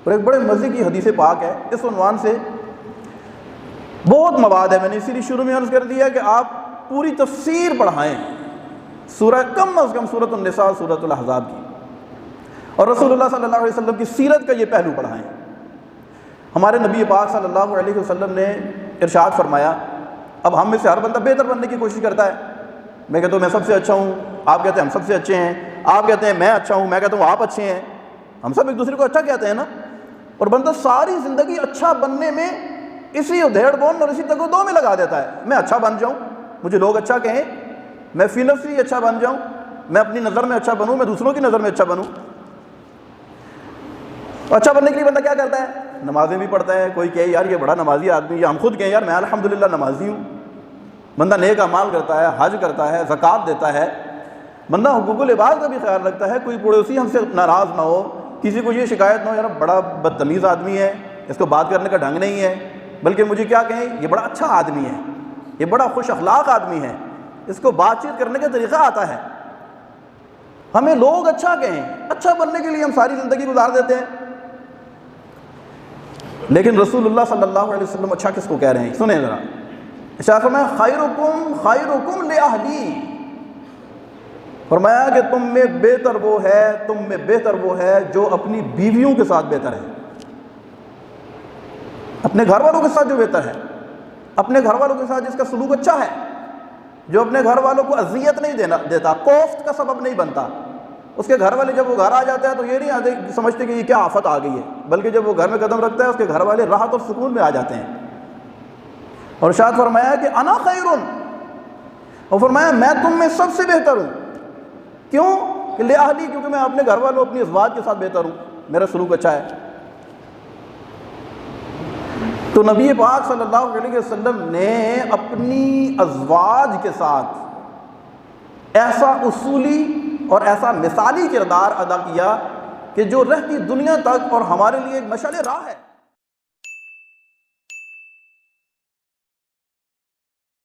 اور ایک بڑے مزے کی حدیث پاک ہے اس عنوان سے، بہت مواد ہے، میں نے اسی لیے شروع میں عرض کر دیا کہ آپ پوری تفسیر پڑھائیں سورہ کم از کم سورۃ النساء، سورۃ الاحزاب کی، اور رسول اللہ صلی اللہ علیہ وسلم کی سیرت کا یہ پہلو پڑھائیں۔ ہمارے نبی پاک صلی اللہ علیہ وسلم نے ارشاد فرمایا، اب ہم میں سے ہر بندہ بہتر بننے کی کوشش کرتا ہے، میں کہتا ہوں میں سب سے اچھا ہوں، آپ کہتے ہیں ہم سب سے اچھے ہیں، آپ کہتے ہیں میں اچھا ہوں، میں کہتا ہوں آپ اچھے ہیں، ہم سب ایک دوسرے کو اچھا کہتے ہیں نا، اور بندہ ساری زندگی اچھا بننے میں اسی ادھیڑ بون اور اسی تگ و دو میں لگا دیتا ہے، میں اچھا بن جاؤں، مجھے لوگ اچھا کہیں، میں فی نفسی اچھا بن جاؤں، میں اپنی نظر میں اچھا بنوں، میں دوسروں کی نظر میں اچھا بنوں۔ اچھا بننے کے لیے بندہ کیا کرتا ہے؟ نمازیں بھی پڑھتا ہے، کوئی کہے یار یہ بڑا نمازی آدمی، یا ہم خود کہیں یار میں الحمدللہ نمازی ہوں، بندہ نیک اعمال کرتا ہے، حج کرتا ہے، زکوٰۃ دیتا ہے، بندہ حقوق العباد کا بھی خیال رکھتا ہے، کوئی پڑوسی ہم سے ناراض نہ ہو، کسی کو یہ شکایت نہ ہو یار بڑا بدتمیز آدمی ہے، اس کو بات کرنے کا ڈھنگ نہیں ہے، بلکہ مجھے کیا کہیں یہ بڑا اچھا آدمی ہے، یہ بڑا خوش اخلاق آدمی ہے، اس کو بات چیت کرنے کا طریقہ آتا ہے، ہمیں لوگ اچھا کہیں، اچھا بننے کے لیے ہم ساری زندگی گزار دیتے ہیں۔ لیکن رسول اللہ صلی اللہ علیہ وسلم اچھا کس کو کہہ رہے ہیں؟ سنیں ذرا، ارشاد فرمایا خیرکم خیرکم لأہلی، فرمایا کہ تم میں بہتر وہ ہے جو اپنی بیویوں کے ساتھ بہتر ہے، اپنے گھر والوں کے ساتھ جو بہتر ہے، اپنے گھر والوں کے ساتھ جس کا سلوک اچھا ہے، جو اپنے گھر والوں کو اذیت نہیں دیتا، کوفت کا سبب نہیں بنتا، اس کے گھر والے جب وہ گھر آ جاتا ہے تو یہ نہیں آتے سمجھتے کہ یہ کیا آفت آ گئی ہے، بلکہ جب وہ گھر میں قدم رکھتا ہے اس کے گھر والے راحت اور سکون میں آ جاتے ہیں۔ اور ارشاد فرمایا کہ انا خیرن، اور فرمایا میں تم میں سب سے بہتر ہوں، کیوں؟ کہ لأہلی، کیونکہ میں اپنے گھر والوں اپنی ازواج کے ساتھ بہتر ہوں، میرا سلوک اچھا ہے۔ تو نبی پاک صلی اللہ علیہ وسلم نے اپنی ازواج کے ساتھ ایسا اصولی اور ایسا مثالی کردار ادا کیا کہ جو رہتی دنیا تک اور ہمارے لیے ایک مشعل راہ ہے۔